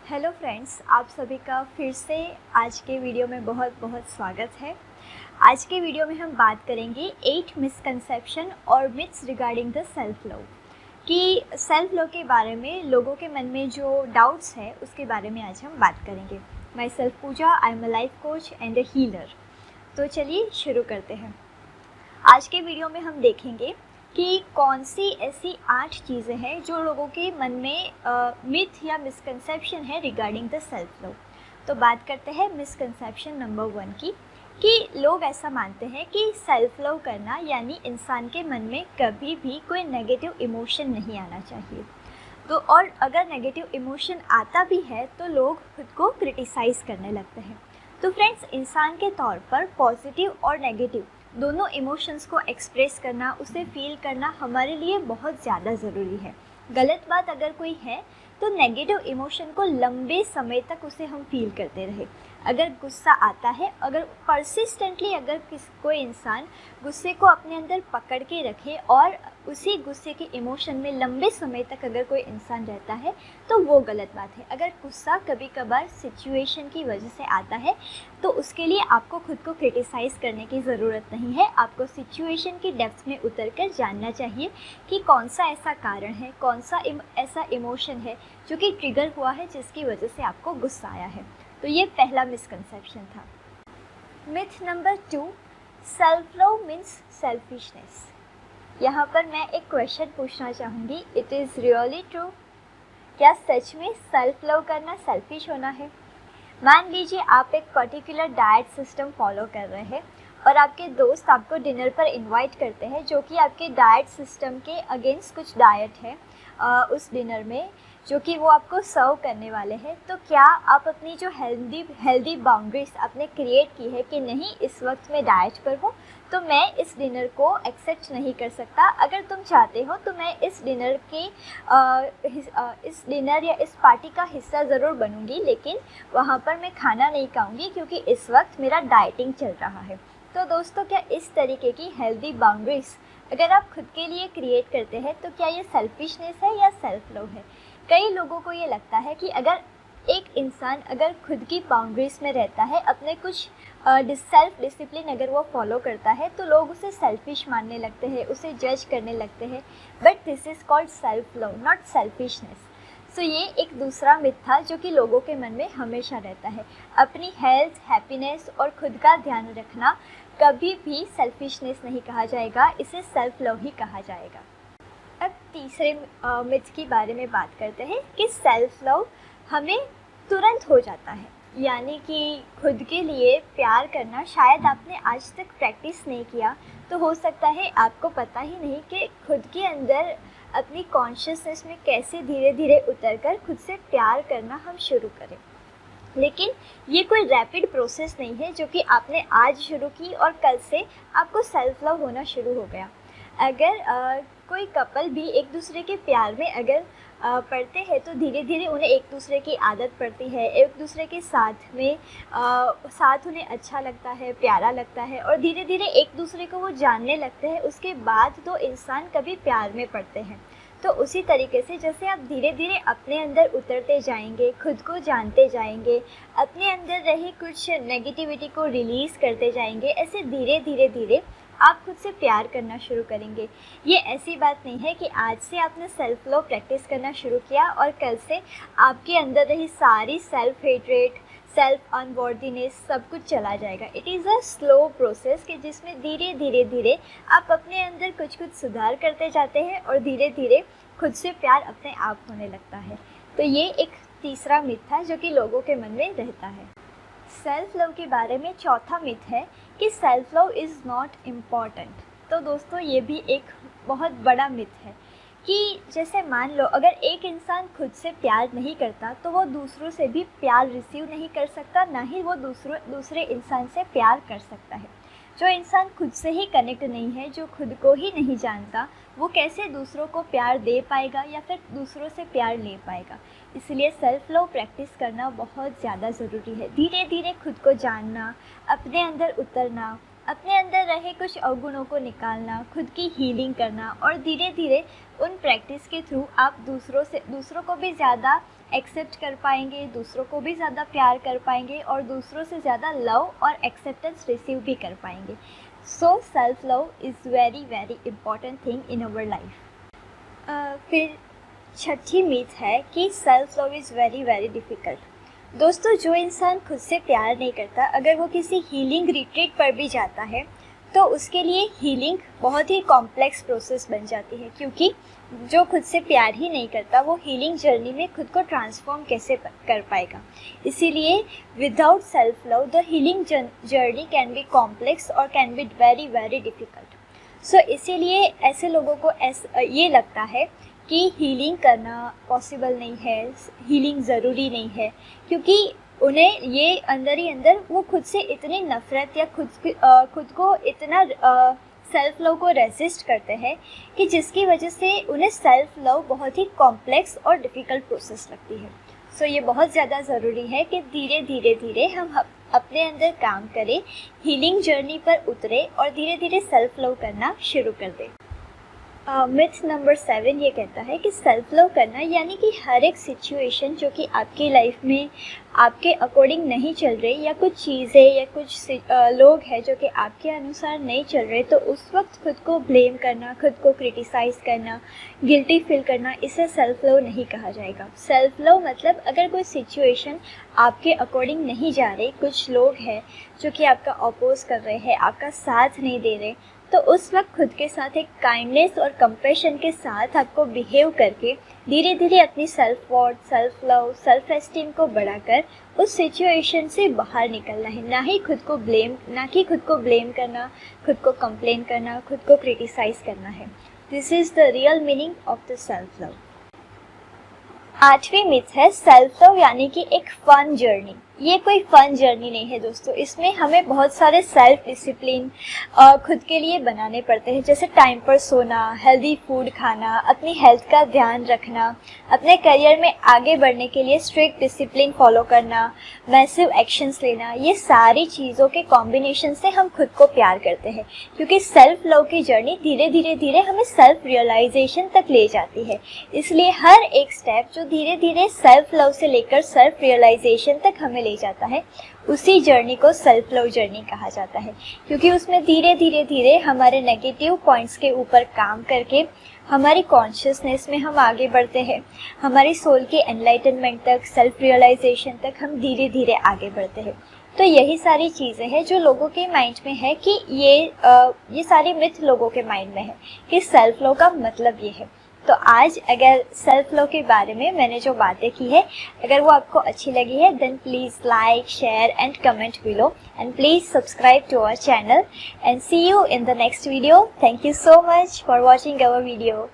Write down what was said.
Hello friends, आप सभी का फिर से आज के वीडियो में बहुत बहुत स्वागत है। आज के वीडियो में हम बात करेंगे 8 मिसकंसेप्शन और myths regarding the self love कि सेल्फ लव के बारे में लोगों के मन में जो डाउट्स है उसके बारे में आज हम बात करेंगे। Myself Pooja, I am a life coach and a healer. तो चलिए शुरू करते हैं। आज के वीडियो में हम देखेंगे कि कौन सी ऐसी 8 चीज़ें हैं जो लोगों के मन में मिथ या मिसकंसेप्शन है रिगार्डिंग द सेल्फ लव। तो बात करते हैं मिसकंसेप्शन नंबर 1 की, कि लोग ऐसा मानते हैं कि सेल्फ लव करना यानी इंसान के मन में कभी भी कोई नेगेटिव इमोशन नहीं आना चाहिए। तो और अगर नेगेटिव इमोशन आता भी है तो लोग खुद को क्रिटिसाइज़ करने लगते हैं। तो फ्रेंड्स, इंसान के तौर पर पॉजिटिव और नेगेटिव दोनों इमोशंस को एक्सप्रेस करना, उसे फील करना हमारे लिए बहुत ज़्यादा ज़रूरी है। गलत बात अगर कोई है तो नेगेटिव इमोशन को लंबे समय तक उसे हम फील करते रहे। अगर गुस्सा आता है, अगर परसिस्टेंटली अगर कोई इंसान गुस्से को अपने अंदर पकड़ के रखे और उसी गुस्से के इमोशन में लंबे समय तक अगर कोई इंसान रहता है तो वो गलत बात है। अगर गुस्सा कभी कभार सिचुएशन की वजह से आता है तो उसके लिए आपको खुद को क्रिटिसाइज़ करने की ज़रूरत नहीं है। आपको सिचुएशन की डेप्थ में उतर कर जानना चाहिए कि कौन सा ऐसा कारण है, कौन सा ऐसा इमोशन है जो कि ट्रिगर हुआ है जिसकी वजह से आपको गुस्सा आया है। तो ये पहला मिसकंसेप्शन था। Myth number 2, self love means selfishness. यहाँ पर मैं एक क्वेश्चन पूछना चाहूँगी, इट इज़ रियली ट्रू? क्या सच में सेल्फ लव करना सेल्फिश होना है? मान लीजिए आप एक पर्टिकुलर डाइट सिस्टम फॉलो कर रहे हैं और आपके दोस्त आपको डिनर पर इनवाइट करते हैं जो कि आपके डाइट सिस्टम के अगेंस्ट कुछ डाइट है उस डिनर में जो कि वो आपको सर्व करने वाले हैं। तो क्या आप अपनी जो हेल्दी बाउंड्रीज आपने क्रिएट की है कि नहीं, इस वक्त मैं डाइट पर हूँ तो मैं इस डिनर को एक्सेप्ट नहीं कर सकता। अगर तुम चाहते हो तो मैं इस डिनर के इस डिनर या इस पार्टी का हिस्सा ज़रूर बनूंगी, लेकिन वहाँ पर मैं खाना नहीं खाऊंगी क्योंकि इस वक्त मेरा डाइटिंग चल रहा है। तो दोस्तों, क्या इस तरीके की हेल्दी बाउंड्रीज अगर आप खुद के लिए क्रिएट करते हैं तो क्या ये सेल्फिशनेस है या सेल्फ लव है? कई लोगों को ये लगता है कि अगर एक इंसान अगर खुद की बाउंड्रीज में रहता है, अपने कुछ सेल्फ डिसिप्लिन अगर वो फॉलो करता है तो लोग उसे सेल्फिश मानने लगते हैं, उसे जज करने लगते हैं। But this is called self love, not selfishness. So ये एक दूसरा मिथ था जो कि लोगों के मन में हमेशा रहता है। अपनी हेल्थ, हैप्पीनेस और खुद का ध्यान रखना कभी भी सेल्फिशनेस नहीं कहा जाएगा, इसे सेल्फ लव ही कहा जाएगा। अब तीसरे मिथ के बारे में बात करते हैं कि सेल्फ लव हमें तुरंत हो जाता है, यानी कि खुद के लिए प्यार करना शायद आपने आज तक प्रैक्टिस नहीं किया, तो हो सकता है आपको पता ही नहीं कि खुद के अंदर अपनी कॉन्शियसनेस में कैसे धीरे धीरे उतरकर खुद से प्यार करना हम शुरू करें। लेकिन ये कोई रैपिड प्रोसेस नहीं है जो कि आपने आज शुरू की और कल से आपको सेल्फ लव होना शुरू हो गया। अगर कोई कपल भी एक दूसरे के प्यार में अगर पड़ते हैं तो धीरे धीरे उन्हें एक दूसरे की आदत पड़ती है, एक दूसरे के साथ में साथ उन्हें अच्छा लगता है, प्यारा लगता है और धीरे धीरे एक दूसरे को वो जानने लगते हैं। उसके बाद दो इंसान कभी प्यार में पड़ते हैं। तो उसी तरीके से जैसे आप धीरे धीरे अपने अंदर उतरते जाएंगे, खुद को जानते जाएंगे, अपने अंदर रहे कुछ नेगेटिविटी को रिलीज़ करते जाएंगे, ऐसे धीरे धीरे धीरे आप खुद से प्यार करना शुरू करेंगे। ये ऐसी बात नहीं है कि आज से आपने सेल्फ लव प्रैक्टिस करना शुरू किया और कल से आपके अंदर रही सारी सेल्फ हेट्रेट, सेल्फ अनवॉर्दीनेस सब कुछ चला जाएगा। It is a slow process कि जिसमें धीरे धीरे धीरे आप अपने अंदर कुछ कुछ सुधार करते जाते हैं और धीरे धीरे खुद से प्यार अपने आप होने लगता है। तो ये एक तीसरा मिथ था जो कि लोगों के मन में रहता है। सेल्फ लव के बारे में चौथा मिथ है कि self love is not important. तो दोस्तों, ये भी एक बहुत बड़ा मिथ है कि जैसे मान लो अगर एक इंसान खुद से प्यार नहीं करता तो वो दूसरों से भी प्यार रिसीव नहीं कर सकता, ना ही वो दूसरे इंसान से प्यार कर सकता है। जो इंसान खुद से ही कनेक्ट नहीं है, जो खुद को ही नहीं जानता, वो कैसे दूसरों को प्यार दे पाएगा या फिर दूसरों से प्यार ले पाएगा। इसलिए सेल्फ लव प्रैक्टिस करना बहुत ज़्यादा ज़रूरी है। धीरे धीरे खुद को जानना, अपने अंदर उतरना, अपने अंदर रहे कुछ अवगुणों को निकालना, खुद की हीलिंग करना और धीरे धीरे उन प्रैक्टिस के थ्रू आप दूसरों को भी ज़्यादा एक्सेप्ट कर पाएंगे, दूसरों को भी ज़्यादा प्यार कर पाएंगे और दूसरों से ज़्यादा लव और एक्सेप्टेंस रिसीव भी कर पाएंगे। So self love is very very important thing in our life. फिर छठी मीथ है कि self love is very very difficult. दोस्तों, जो इंसान खुद से प्यार नहीं करता, अगर वो किसी हीलिंग रिट्रीट पर भी जाता है तो उसके लिए हीलिंग बहुत ही कॉम्प्लेक्स प्रोसेस बन जाती है, क्योंकि जो खुद से प्यार ही नहीं करता वो हीलिंग जर्नी में खुद को ट्रांसफॉर्म कैसे कर पाएगा। इसीलिए without self love the healing journey can be complex और can be very very difficult. So इसीलिए ऐसे लोगों को ये लगता है कि हीलिंग करना पॉसिबल नहीं है, हीलिंग ज़रूरी नहीं है, क्योंकि उन्हें ये अंदर ही अंदर वो खुद से इतनी नफ़रत या खुद को इतना सेल्फ लव को रेजिस्ट करते हैं कि जिसकी वजह से उन्हें सेल्फ लव बहुत ही कॉम्प्लेक्स और डिफ़िकल्ट प्रोसेस लगती है। सो ये बहुत ज़्यादा ज़रूरी है कि धीरे धीरे हम अपने अंदर काम करें, हीलिंग जर्नी पर उतरे और धीरे धीरे सेल्फ लव करना शुरू कर दें। मिथ नंबर 7 ये कहता है कि सेल्फ लव करना यानी कि हर एक सिचुएशन जो कि आपकी लाइफ में आपके अकॉर्डिंग नहीं चल रही, या कुछ चीज़ें या कुछ लोग हैं जो कि आपके अनुसार नहीं चल रहे, तो उस वक्त खुद को ब्लेम करना, खुद को क्रिटिसाइज़ करना, गिल्टी फील करना, इसे सेल्फ लव नहीं कहा जाएगा। सेल्फ लव मतलब अगर कोई सिचुएशन आपके अकॉर्डिंग नहीं जा रही, कुछ लोग हैं जो कि आपका अपोज कर रहे हैं, आपका साथ नहीं दे रहे, तो उस वक्त खुद के साथ एक काइंडनेस और कंपैशन के साथ आपको बिहेव करके धीरे धीरे अपनी self worth, self love, self esteem को बढ़ाकर उस सिचुएशन से बाहर निकलना है। ना कि खुद को ब्लेम करना, खुद को कंप्लेन करना, खुद को क्रिटिसाइज़ करना है। This is the real meaning of the self love. 8वीं मिथ है सेल्फ लव यानी कि एक फन जर्नी। ये कोई फन जर्नी नहीं है दोस्तों, इसमें हमें बहुत सारे सेल्फ डिसिप्लिन खुद के लिए बनाने पड़ते हैं, जैसे टाइम पर सोना, हेल्दी फूड खाना, अपनी हेल्थ का ध्यान रखना, अपने करियर में आगे बढ़ने के लिए स्ट्रिक्ट डिसिप्लिन फॉलो करना, मैसिव एक्शंस लेना। ये सारी चीज़ों के कॉम्बिनेशन से हम खुद को प्यार करते हैं, क्योंकि सेल्फ लव की जर्नी धीरे धीरे हमें सेल्फ रियलाइजेशन तक ले जाती है। इसलिए हर एक स्टेप जो धीरे धीरे सेल्फ लव से लेकर सेल्फ रियलाइजेशन तक हमें ले जाता है, उसी जर्नी को सेल्फ लव जर्नी कहा जाता है, क्योंकि उसमें धीरे धीरे हमारे नेगेटिव पॉइंट्स के ऊपर काम करके हमारी कॉन्शियसनेस में हम आगे बढ़ते हैं, हमारी सोल के एनलाइटनमेंट तक, सेल्फ रियलाइजेशन तक हम धीरे धीरे आगे बढ़ते हैं। तो यही सारी चीज़ें हैं जो लोगों के माइंड में है कि ये सारी मिथ लोगों के माइंड में है कि सेल्फ लव का मतलब ये है। तो आज अगर सेल्फ लव के बारे में मैंने जो बातें की है, अगर वो आपको अच्छी लगी है, then please like, share and comment below, and please subscribe to our channel, and see you in the next video. Thank you so much for watching our video.